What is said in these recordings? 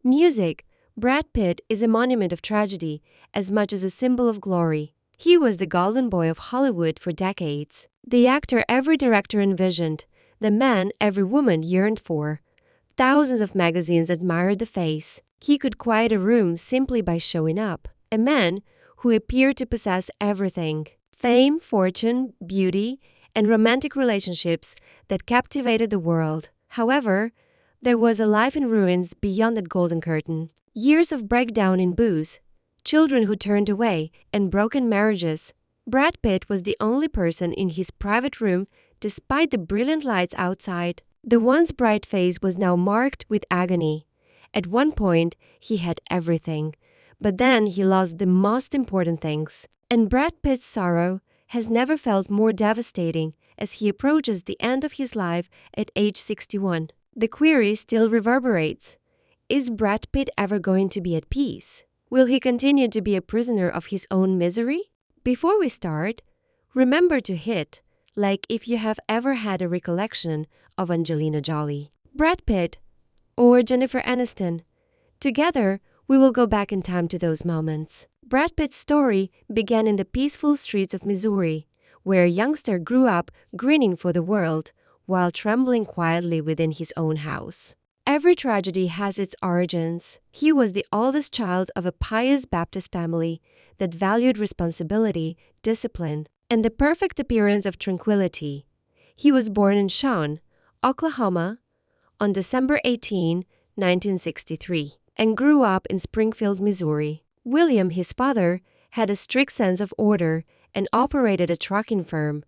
Music. Brad Pitt is a monument of tragedy as much as a symbol of glory. He was the golden boy of Hollywood for decades, the actor every director envisioned, the man every woman yearned for. Thousands of magazines admired the face. He could quiet a room simply by showing up. A man who appeared to possess everything: fame, fortune, beauty, and romantic relationships that captivated the world. However, there was a life in ruins beyond that golden curtain. Years of breakdown in booze, children who turned away, and broken marriages. Brad Pitt was the only person in his private room despite the brilliant lights outside. The once bright face was now marked with agony. At one point, he had everything, but then he lost the most important things. And Brad Pitt's sorrow has never felt more devastating as he approaches the end of his life at age 61. The query still reverberates. Is Brad Pitt ever going to be at peace? Will he continue to be a prisoner of his own misery? Before we start, remember to hit like if you have ever had a recollection of Angelina Jolie, Brad Pitt, or Jennifer Aniston. Together, we will go back in time to those moments. Brad Pitt's story began in the peaceful streets of Missouri, where a youngster grew up grinning for the world while trembling quietly within his own house. Every tragedy has its origins. He was the oldest child of a pious Baptist family that valued responsibility, discipline, and the perfect appearance of tranquility. He was born in Shawn, Oklahoma, on December 18, 1963, and grew up in Springfield, Missouri. William, his father, had a strict sense of order and operated a trucking firm.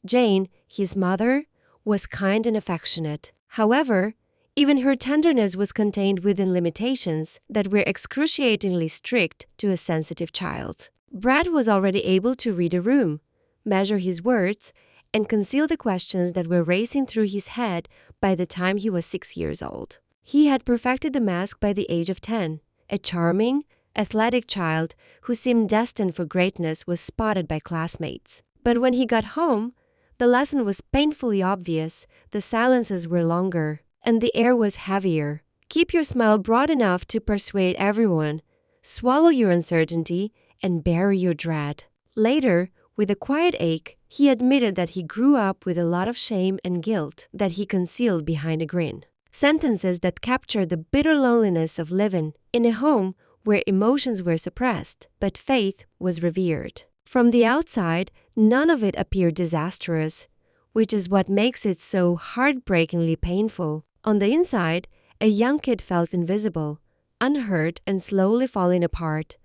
Jane, his mother, was kind and affectionate. However, even her tenderness was contained within limitations that were excruciatingly strict to a sensitive child. Brad was already able to read a room, measure his words, and conceal the questions that were racing through his head by the time he was 6 years old. He had perfected the mask by the age of 10. A charming, athletic child who seemed destined for greatness was spotted by classmates. But when he got home, the lesson was painfully obvious, the silences were longer, and the air was heavier. Keep your smile broad enough to persuade everyone. Swallow your uncertainty and bury your dread. Later, with a quiet ache, he admitted that he grew up with a lot of shame and guilt that he concealed behind a grin. Sentences that captured the bitter loneliness of living in a home where emotions were suppressed, but faith was revered. From the outside, none of it appeared disastrous, which is what makes it so heartbreakingly painful. On the inside, a young kid felt invisible, unhurt, and slowly falling apart,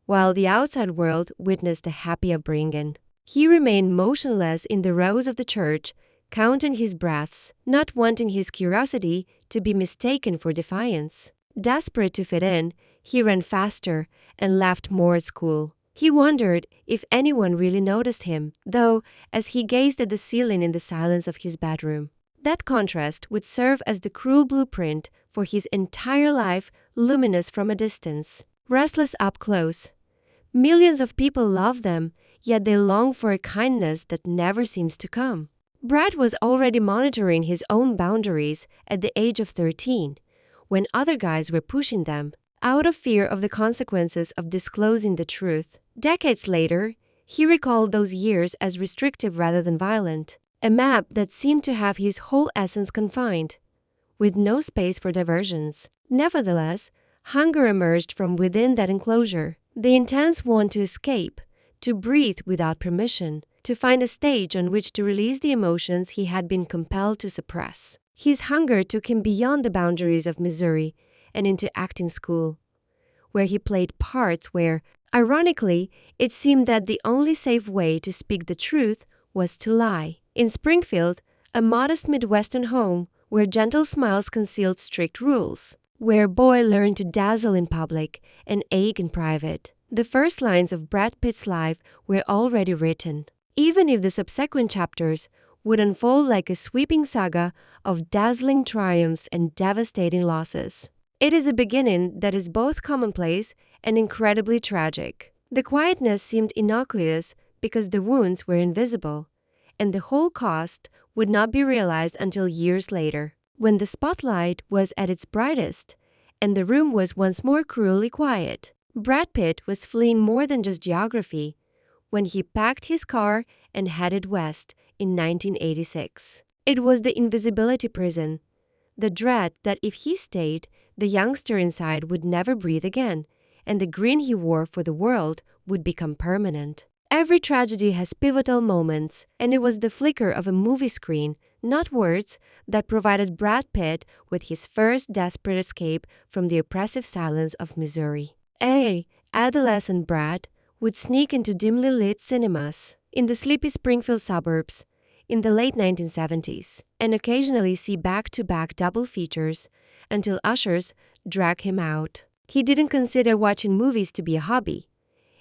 while the outside world witnessed a happy upbringing. He remained motionless in the rows of the church, counting his breaths, not wanting his curiosity to be mistaken for defiance. Desperate to fit in, he ran faster and laughed more at school. He wondered if anyone really noticed him, though, as he gazed at the ceiling in the silence of his bedroom. That contrast would serve as the cruel blueprint for his entire life, luminous from a distance, restless up close. Millions of people love them, yet they long for a kindness that never seems to come. Brad was already monitoring his own boundaries at the age of 13, when other guys were pushing them, out of fear of the consequences of disclosing the truth. Decades later, he recalled those years as restrictive rather than violent, a map that seemed to have his whole essence confined, with no space for diversions. Nevertheless, hunger emerged from within that enclosure, the intense want to escape, to breathe without permission, to find a stage on which to release the emotions he had been compelled to suppress. His hunger took him beyond the boundaries of Missouri and into acting school, where he played parts where, ironically, it seemed that the only safe way to speak the truth was to lie. In Springfield, a modest Midwestern home where gentle smiles concealed strict rules, where a boy learned to dazzle in public and ache in private, the first lines of Brad Pitt's life were already written, even if the subsequent chapters would unfold like a sweeping saga of dazzling triumphs and devastating losses. It is a beginning that is both commonplace and incredibly tragic. The quietness seemed innocuous because the wounds were invisible, and the whole cost would not be realized until years later, when the spotlight was at its brightest and the room was once more cruelly quiet. Brad Pitt was fleeing more than just geography when he packed his car and headed west in 1986. It was the invisibility prison, the dread that if he stayed, the youngster inside would never breathe again, and the grin he wore for the world would become permanent. Every tragedy has pivotal moments, and it was the flicker of a movie screen, not words, that provided Brad Pitt with his first desperate escape from the oppressive silence of Missouri. Adolescent Brad would sneak into dimly lit cinemas in the sleepy Springfield suburbs in the late 1970s, and occasionally see back-to-back double features until ushers drag him out. He didn't consider watching movies to be a hobby.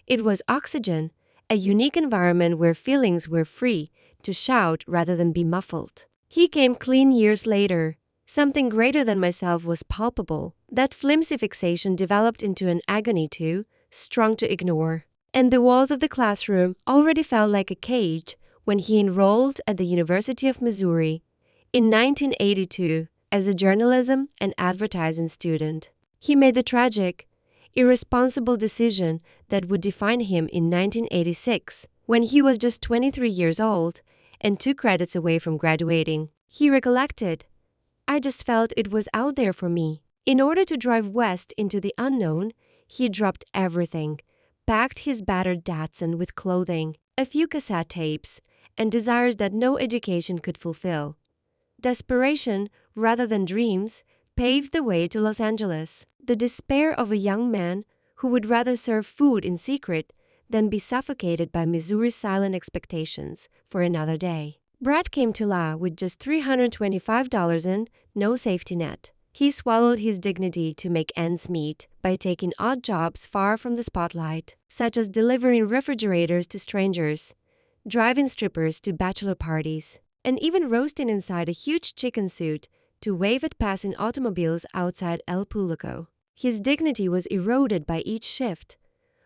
It was oxygen, a unique environment where feelings were free to shout rather than be muffled. He came clean years later. Something greater than myself was palpable. That flimsy fixation developed into an agony too strong to ignore. And the walls of the classroom already felt like a cage when he enrolled at the University of Missouri in 1982 as a journalism and advertising student. He made the tragic, irresponsible decision that would define him in 1986 when he was just 23 years old and 2 credits away from graduating. He recollected, "I just felt it was out there for me." In order to drive west into the unknown, he dropped everything, packed his battered Datsun with clothing, a few cassette tapes, and desires that no education could fulfill. Desperation, rather than dreams, paved the way to Los Angeles. The despair of a young man who would rather serve food in secret than be suffocated by Missouri's silent expectations for another day. Brad came to law with just $325 and no safety net. He swallowed his dignity to make ends meet by taking odd jobs far from the spotlight, such as delivering refrigerators to strangers, driving strippers to bachelor parties, and even roasting inside a huge chicken suit to wave at passing automobiles outside El Público. His dignity was eroded by each shift,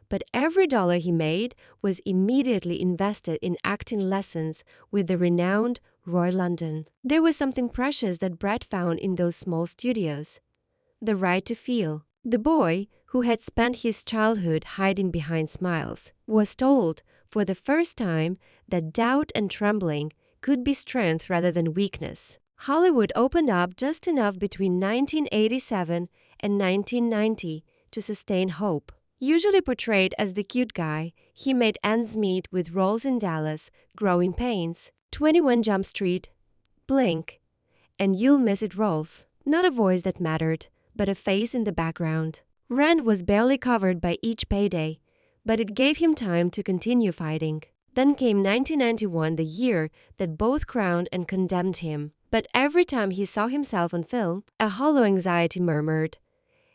but every dollar he made was immediately invested in acting lessons with the renowned Roy London. There was something precious that Brad found in those small studios. The right to feel. The boy, who had spent his childhood hiding behind smiles, was told for the first time that doubt and trembling could be strength rather than weakness. Hollywood opened up just enough between 1987 and 1990 to sustain hope. Usually portrayed as the cute guy, he made ends meet with roles in Dallas, Growing Pains, 21 Jump Street, Blink, and You'll Miss It roles. Not a voice that mattered, but a face in the background. Rent was barely covered by each payday, but it gave him time to continue fighting. Then came 1991, the year that both crowned and condemned him. But every time he saw himself on film, a hollow anxiety murmured.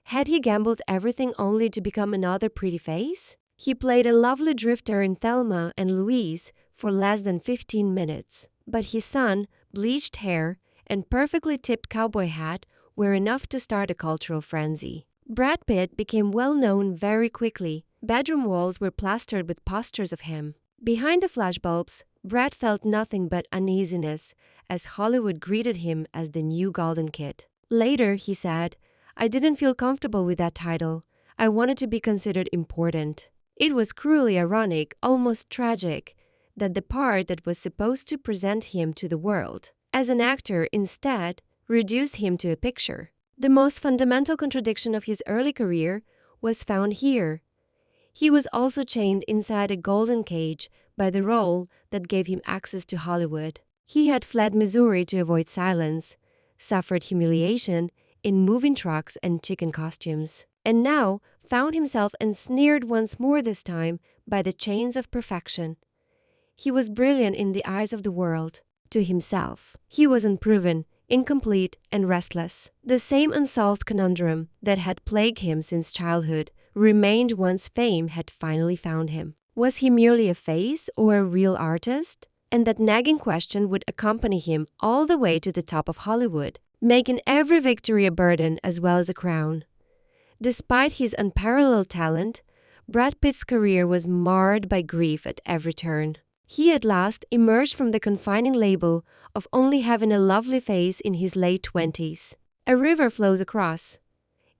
Had he gambled everything only to become another pretty face? He played a lovely drifter in Thelma and Louise for less than 15 minutes. But his sun, bleached hair, and perfectly tipped cowboy hat were enough to start a cultural frenzy. Brad Pitt became well known very quickly. Bedroom walls were plastered with posters of him. Behind the flashbulbs, Brad felt nothing but uneasiness as Hollywood greeted him as the new Golden Kid. Later, he said, "I didn't feel comfortable with that title. I wanted to be considered important." It was cruelly ironic, almost tragic, that the part that was supposed to present him to the world as an actor instead reduced him to a picture. The most fundamental contradiction of his early career was found here. He was also chained inside a golden cage by the role that gave him access to Hollywood. He had fled Missouri to avoid silence, suffered humiliation in moving trucks and chicken costumes, and now found himself ensnared once more, this time by the chains of perfection. He was brilliant in the eyes of the world. To himself, he was unproven, incomplete, and restless. The same unsolved conundrum that had plagued him since childhood remained once fame had finally found him. Was he merely a face or a real artist? And that nagging question would accompany him all the way to the top of Hollywood, making every victory a burden as well as a crown. Despite his unparalleled talent, Brad Pitt's career was marred by grief at every turn. He at last emerged from the confining label of only having a lovely face in his late 20s. A river flows across.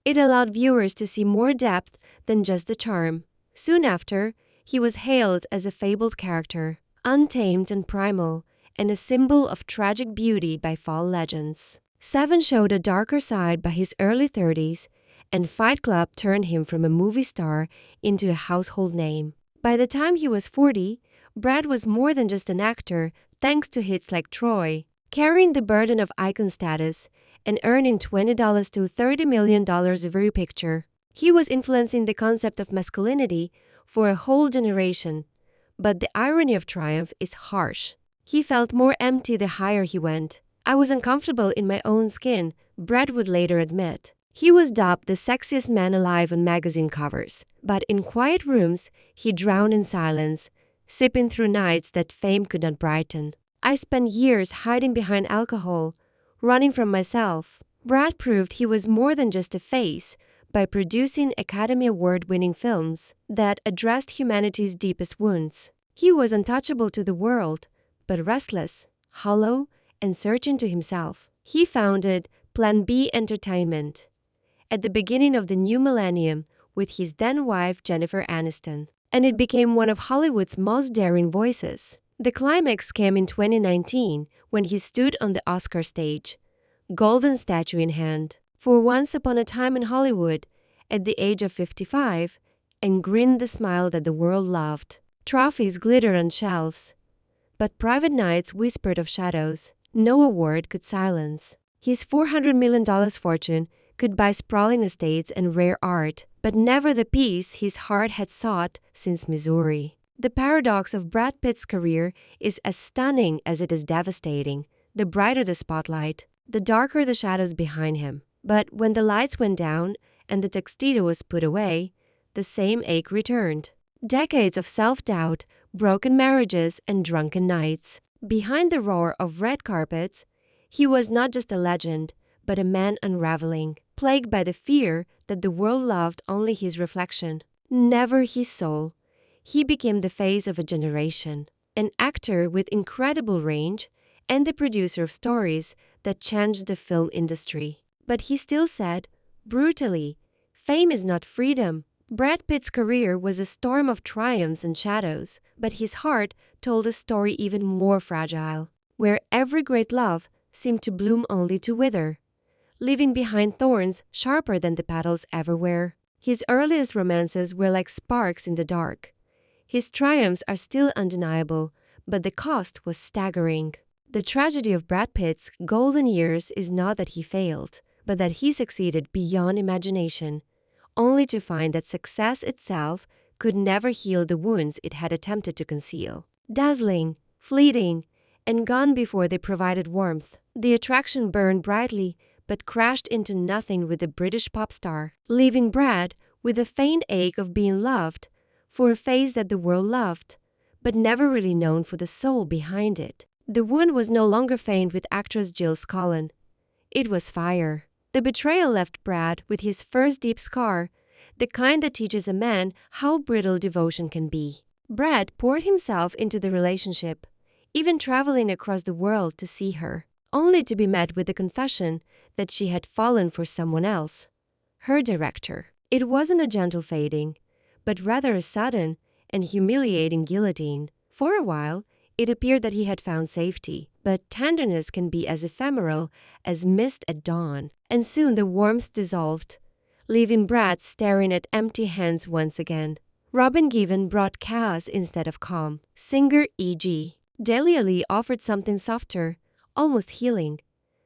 It allowed viewers to see more depth than just the charm. Soon after, he was hailed as a fabled character, untamed and primal, and a symbol of tragic beauty by fall legends. Seven showed a darker side by his early 30s, and Fight Club turned him from a movie star into a household name. By the time he was 40, Brad was more than just an actor, thanks to hits like Troy, carrying the burden of icon status and earning $20 to $30 million every picture. He was influencing the concept of masculinity for a whole generation. But the irony of triumph is harsh. He felt more empty the higher he went. I was uncomfortable in my own skin, Brad would later admit. He was dubbed the sexiest man alive on magazine covers, but in quiet rooms, he drowned in silence, sipping through nights that fame could not brighten. I spent years hiding behind alcohol, running from myself. Brad proved he was more than just a face by producing Academy Award-winning films that addressed humanity's deepest wounds. He was untouchable to the world, but restless, hollow, and searching to himself. He founded Plan B Entertainment at the beginning of the new millennium with his then-wife Jennifer Aniston, and it became one of Hollywood's most daring voices. The climax came in 2019 when he stood on the Oscar stage, golden statue in hand, for once upon a time in Hollywood, at the age of 55, and grinned the smile that the world loved. Trophies glittered on shelves, but private nights whispered of shadows no award could silence. His $400 million fortune could buy sprawling estates and rare art, but never the peace his heart had sought since Missouri. The paradox of Brad Pitt's career is as stunning as it is devastating. The brighter the spotlight, the darker the shadows behind him. But when the lights went down and the tuxedo was put away, the same ache returned. Decades of self-doubt, broken marriages, and drunken nights. Behind the roar of red carpets, he was not just a legend, but a man unraveling, plagued by the fear that the world loved only his reflection, never his soul. He became the face of a generation, an actor with incredible range, and the producer of stories that changed the film industry. But he still said, brutally, fame is not freedom. Brad Pitt's career was a storm of triumphs and shadows, but his heart told a story even more fragile, where every great love seemed to bloom only to wither, leaving behind thorns sharper than the petals ever were. His earliest romances were like sparks in the dark. His triumphs are still undeniable, but the cost was staggering. The tragedy of Brad Pitt's golden years is not that he failed, but that he succeeded beyond imagination, only to find that success itself could never heal the wounds it had attempted to conceal. Dazzling, fleeting, and gone before they provided warmth, the attraction burned brightly but crashed into nothing with the British pop star, leaving Brad with a faint ache of being loved for a face that the world loved, but never really known for the soul behind it. The wound was no longer feigned with actress Jill Scullin. It was fire. The betrayal left Brad with his first deep scar, the kind that teaches a man how brittle devotion can be. Brad poured himself into the relationship, even traveling across the world to see her, only to be met with the confession that she had fallen for someone else, her director. It wasn't a gentle fading, but rather a sudden and humiliating guillotine. For a while, it appeared that he had found safety, but tenderness can be as ephemeral as mist at dawn, and soon the warmth dissolved, leaving Brad staring at empty hands once again. Robin Given brought chaos instead of calm. Singer E.G. Delia Lee offered something softer, almost healing.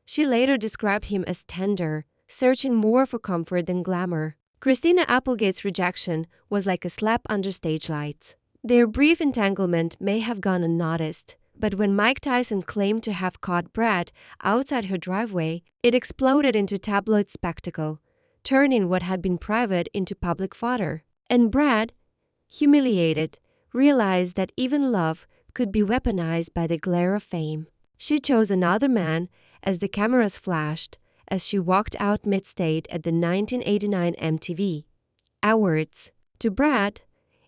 She later described him as tender, searching more for comfort than glamour. Christina Applegate's rejection was like a slap under stage lights. Their brief entanglement may have gone unnoticed, but when Mike Tyson claimed to have caught Brad outside her driveway, it exploded into tabloid spectacle, turning what had been private into public fodder. And Brad, humiliated, realized that even love could be weaponized by the glare of fame. She chose another man as the cameras flashed as she walked out mid-state at the 1989 MTV Awards. To Brad,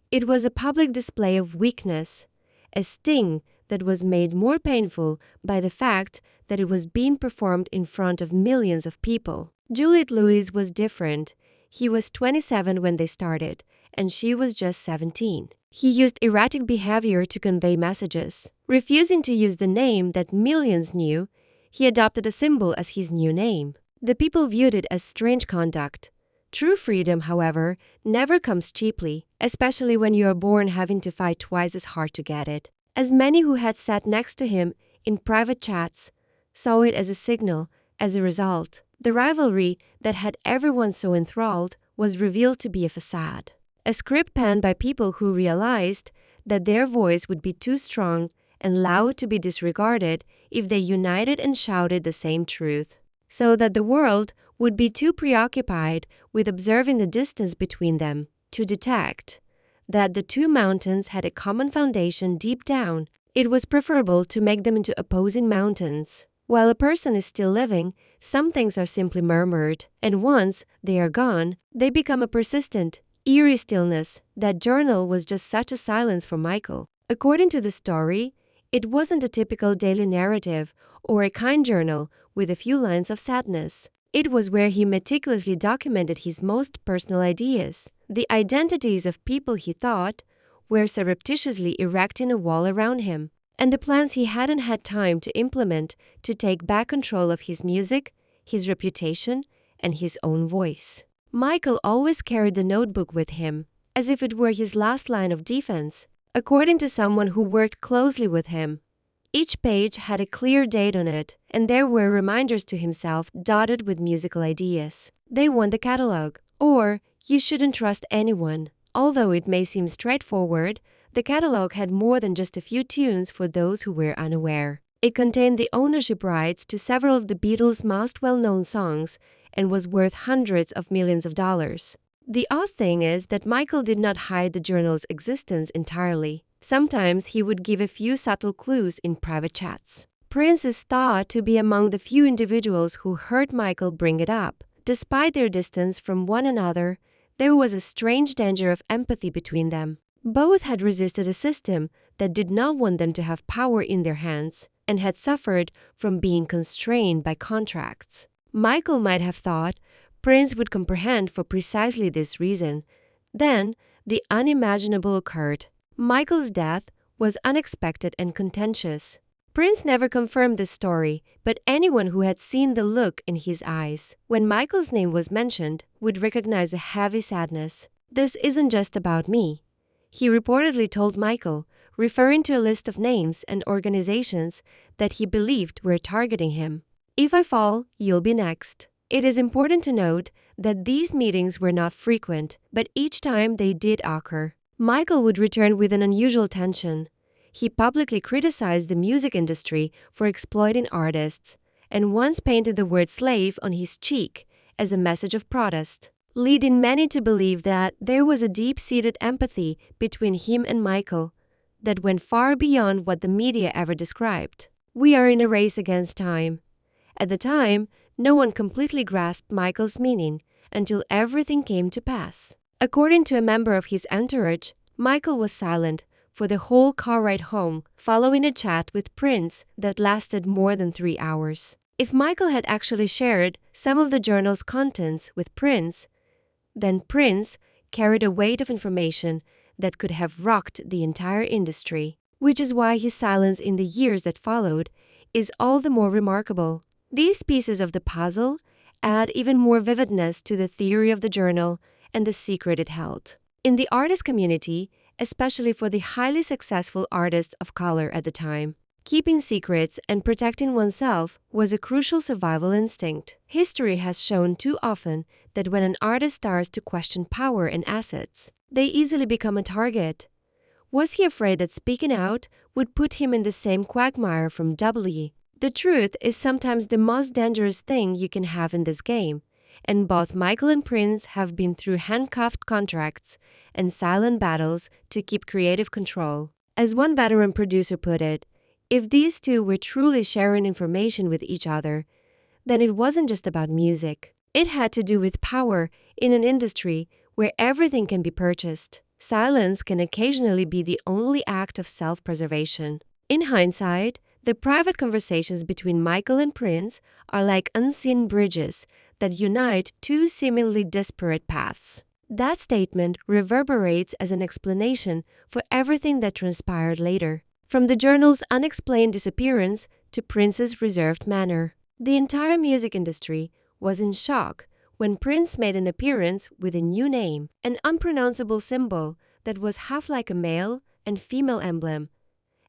it was a public display of weakness, a sting that was made more painful by the fact that it was being performed in front of millions of people. Juliette Lewis was different. He was 27 when they started, and she was just 17. He used erratic behavior to convey messages. Refusing to use the name that millions knew, he adopted a symbol as his new name. The people viewed it as strange conduct. True freedom, however, never comes cheaply, especially when you are born having to fight twice as hard to get it. As many who had sat next to him in private chats saw it as a signal. As a result, the rivalry that had everyone so enthralled was revealed to be a facade. A script penned by people who realized that their voice would be too strong and loud to be disregarded if they united and shouted the same truth, so that the world would be too preoccupied with observing the distance between them to detect that the two mountains had a common foundation deep down. It was preferable to make them into opposing mountains. While a person is still living, some things are simply murmured, and once they are gone, they become a persistent, eerie stillness. That journal was just such a silence for Michael. According to the story, it wasn't a typical daily narrative or a kind journal with a few lines of sadness. It was where he meticulously documented his most personal ideas. The identities of people he thought were surreptitiously erecting a wall around him, and the plans he hadn't had time to implement to take back control of his music, his reputation, and his own voice. Michael always carried the notebook with him, as if it were his last line of defense. According to someone who worked closely with him, each page had a clear date on it, and there were reminders to himself dotted with musical ideas. They want the catalog, or you shouldn't trust anyone. Although it may seem straightforward, the catalog had more than just a few tunes for those who were unaware. It contained the ownership rights to several of the Beatles' most well-known songs and was worth hundreds of millions of dollars. The odd thing is that Michael did not hide the journal's existence entirely. Sometimes he would give a few subtle clues in private chats. Prince is thought to be among the few individuals who heard Michael bring it up. Despite their distance from one another, there was a strange danger of empathy between them. Both had resisted a system that did not want them to have power in their hands and had suffered from being constrained by contracts. Michael might have thought Prince would comprehend for precisely this reason. Then, the unimaginable occurred. Michael's death was unexpected and contentious. Prince never confirmed this story, but anyone who had seen the look in his eyes when Michael's name was mentioned would recognize a heavy sadness. "This isn't just about me," he reportedly told Michael, referring to a list of names and organizations that he believed were targeting him. "If I fall, you'll be next." It is important to note that these meetings were not frequent, but each time they did occur, Michael would return with an unusual tension. He publicly criticized the music industry for exploiting artists, and once painted the word slave on his cheek as a message of protest, leading many to believe that there was a deep-seated empathy between him and Michael that went far beyond what the media ever described. We are in a race against time. At the time, no one completely grasped Michael's meaning until everything came to pass. According to a member of his entourage, Michael was silent for the whole car ride home, following a chat with Prince that lasted more than 3 hours. If Michael had actually shared some of the journal's contents with Prince, then Prince carried a weight of information that could have rocked the entire industry, which is why his silence in the years that followed is all the more remarkable. These pieces of the puzzle add even more vividness to the theory of the journal and the secret it held. In the artist community, especially for the highly successful artists of color at the time, keeping secrets and protecting oneself was a crucial survival instinct. History has shown too often that when an artist starts to question power and assets, they easily become a target. Was he afraid that speaking out would put him in the same quagmire from W? The truth is sometimes the most dangerous thing you can have in this game, and both Michael and Prince have been through handcuffed contracts and silent battles to keep creative control. As one veteran producer put it, if these two were truly sharing information with each other, then it wasn't just about music. It had to do with power in an industry where everything can be purchased. Silence can occasionally be the only act of self-preservation. In hindsight, The private conversations between Michael and Prince are like unseen bridges that unite two seemingly disparate paths. That statement reverberates as an explanation for everything that transpired later, from the journal's unexplained disappearance to Prince's reserved manner. The entire music industry was in shock when Prince made an appearance with a new name, an unpronounceable symbol that was half like a male and female emblem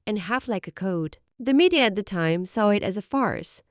and half like a code. The media at the time saw it as a farce,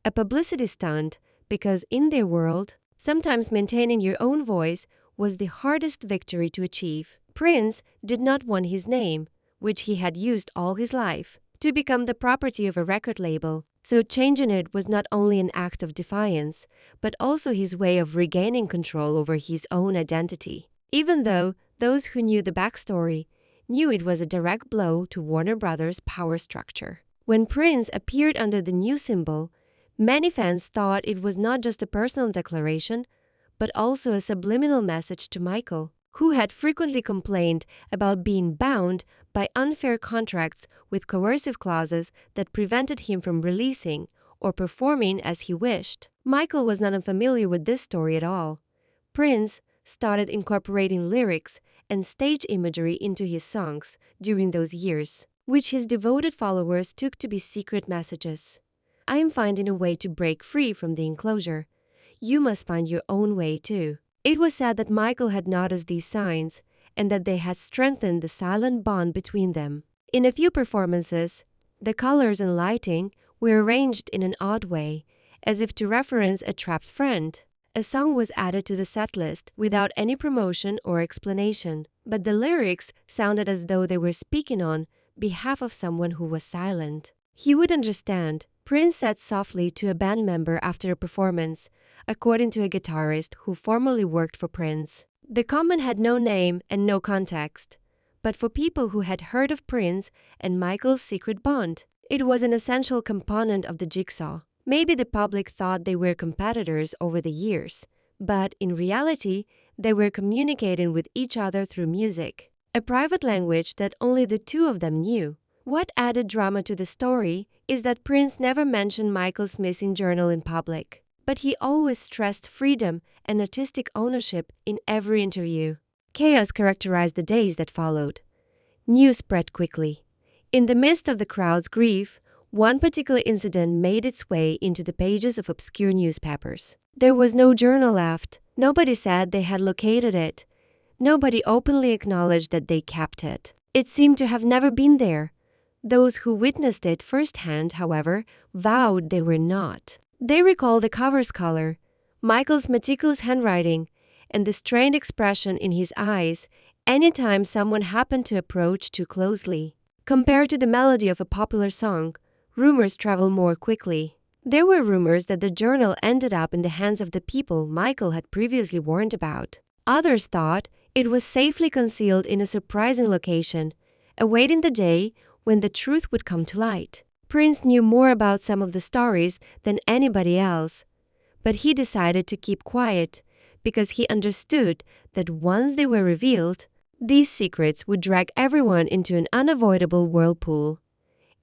a publicity stunt, because in their world, sometimes maintaining your own voice was the hardest victory to achieve. Prince did not want his name, which he had used all his life, to become the property of a record label, so changing it was not only an act of defiance, but also his way of regaining control over his own identity. Even though those who knew the backstory knew it was a direct blow to Warner Brothers' power structure. When Prince appeared under the new symbol, many fans thought it was not just a personal declaration, but also a subliminal message to Michael, who had frequently complained about being bound by unfair contracts with coercive clauses that prevented him from releasing or performing as he wished. Michael was not unfamiliar with this story at all. Prince started incorporating lyrics and stage imagery into his songs during those years, which his devoted followers took to be secret messages. I am finding a way to break free from the enclosure. You must find your own way too. It was said that Michael had noticed these signs and that they had strengthened the silent bond between them. In a few performances, the colors and lighting were arranged in an odd way, as if to reference a trapped friend. A song was added to the set list without any promotion or explanation, but the lyrics sounded as though they were speaking on behalf of someone who was silent. "He would understand," Prince said softly to a band member after a performance, according to a guitarist who formerly worked for Prince. The comment had no name and no context, but for people who had heard of Prince and Michael's secret bond, it was an essential component of the jigsaw. Maybe the public thought they were competitors over the years, but in reality, they were communicating with each other through music, a private language that only the two of them knew. What added drama to the story is that Prince never mentioned Michael's missing journal in public, but he always stressed freedom and artistic ownership in every interview. Chaos characterized the days that followed. News spread quickly. In the midst of the crowd's grief, one particular incident made its way into the pages of obscure newspapers. There was no journal left. Nobody said they had located it. Nobody openly acknowledged that they kept it. It seemed to have never been there. Those who witnessed it firsthand, however, vowed they were not. They recalled the cover's color, Michael's meticulous handwriting, and the strained expression in his eyes anytime someone happened to approach too closely. Compared to the melody of a popular song, rumors travel more quickly. There were rumors that the journal ended up in the hands of the people Michael had previously warned about. Others thought it was safely concealed in a surprising location, awaiting the day when the truth would come to light. Prince knew more about some of the stories than anybody else, but he decided to keep quiet because he understood that once they were revealed, these secrets would drag everyone into an unavoidable whirlpool.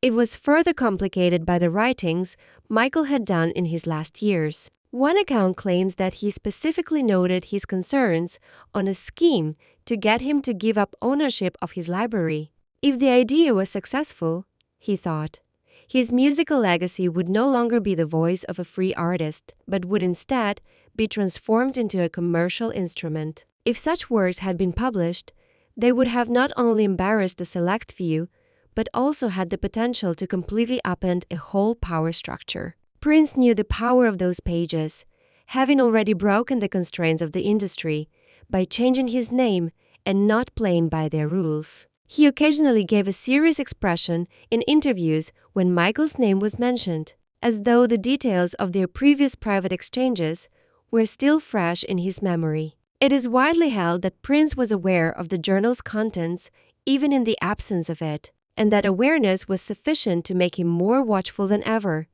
It was further complicated by the writings Michael had done in his last years. One account claims that he specifically noted his concerns on a scheme to get him to give up ownership of his library. If the idea was successful, he thought, his musical legacy would no longer be the voice of a free artist, but would instead be transformed into a commercial instrument. If such works had been published, they would have not only embarrassed a select few, but also had the potential to completely upend a whole power structure. Prince knew the power of those pages, having already broken the constraints of the industry by changing his name and not playing by their rules. He occasionally gave a serious expression in interviews when Michael's name was mentioned, as though the details of their previous private exchanges were still fresh in his memory. It is widely held that Prince was aware of the journal's contents even in the absence of it, and that awareness was sufficient to make him more watchful than ever.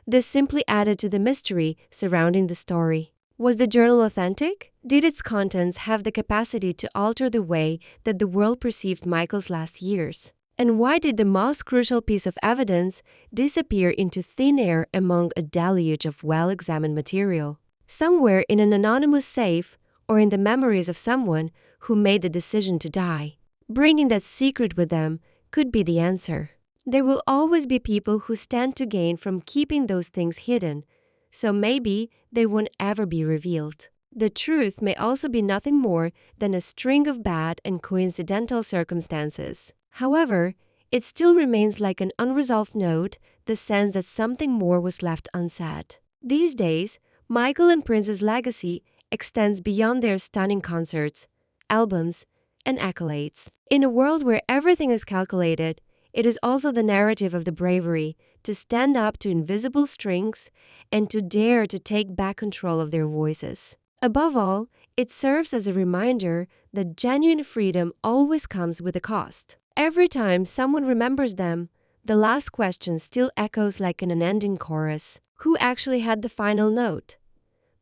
This simply added to the mystery surrounding the story. Was the journal authentic? Did its contents have the capacity to alter the way that the world perceived Michael's last years? And why did the most crucial piece of evidence disappear into thin air among a deluge of well-examined material? Somewhere in an anonymous safe or in the memories of someone who made the decision to die. Bringing that secret with them could be the answer. There will always be people who stand to gain from keeping those things hidden, so maybe they won't ever be revealed. The truth may also be nothing more than a string of bad and coincidental circumstances. However, it still remains like an unresolved note, the sense that something more was left unsaid. These days, Michael and Prince's legacy extends beyond their stunning concerts, albums, and accolades. In a world where everything is calculated, it is also the narrative of the bravery to stand up to invisible strings and to dare to take back control of their voices. Above all, it serves as a reminder that genuine freedom always comes with a cost. Every time someone remembers them, the last question still echoes like an unending chorus. Who actually had the final note?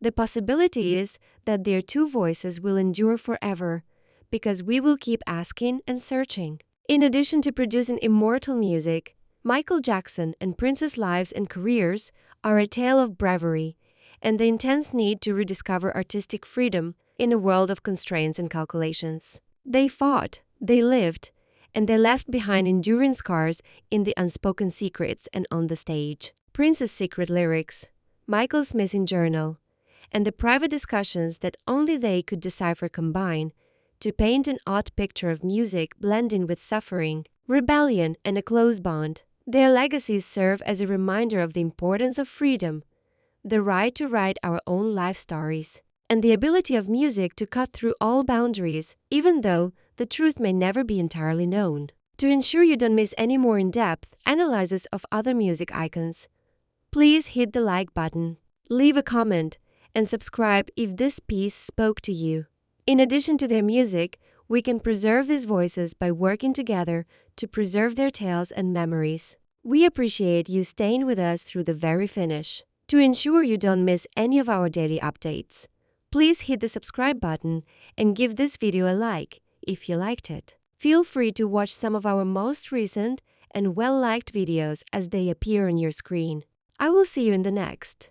The possibility is that their two voices will endure forever, because we will keep asking and searching. In addition to producing immortal music, Michael Jackson and Prince's lives and careers are a tale of bravery and the intense need to rediscover artistic freedom in a world of constraints and calculations. They fought, they lived, and they left behind enduring scars in the unspoken secrets and on the stage. Prince's secret lyrics, Michael's missing journal, and the private discussions that only they could decipher combine to paint an odd picture of music blending with suffering, rebellion, and a close bond. Their legacies serve as a reminder of the importance of freedom, the right to write our own life stories, and the ability of music to cut through all boundaries, even though the truth may never be entirely known. To ensure you don't miss any more in-depth analyses of other music icons, please hit the like button, leave a comment, and subscribe if this piece spoke to you. In addition to their music, we can preserve these voices by working together to preserve their tales and memories. We appreciate you staying with us through the very finish. To ensure you don't miss any of our daily updates, please hit the subscribe button and give this video a like if you liked it. Feel free to watch some of our most recent and well-liked videos as they appear on your screen. I will see you in the next.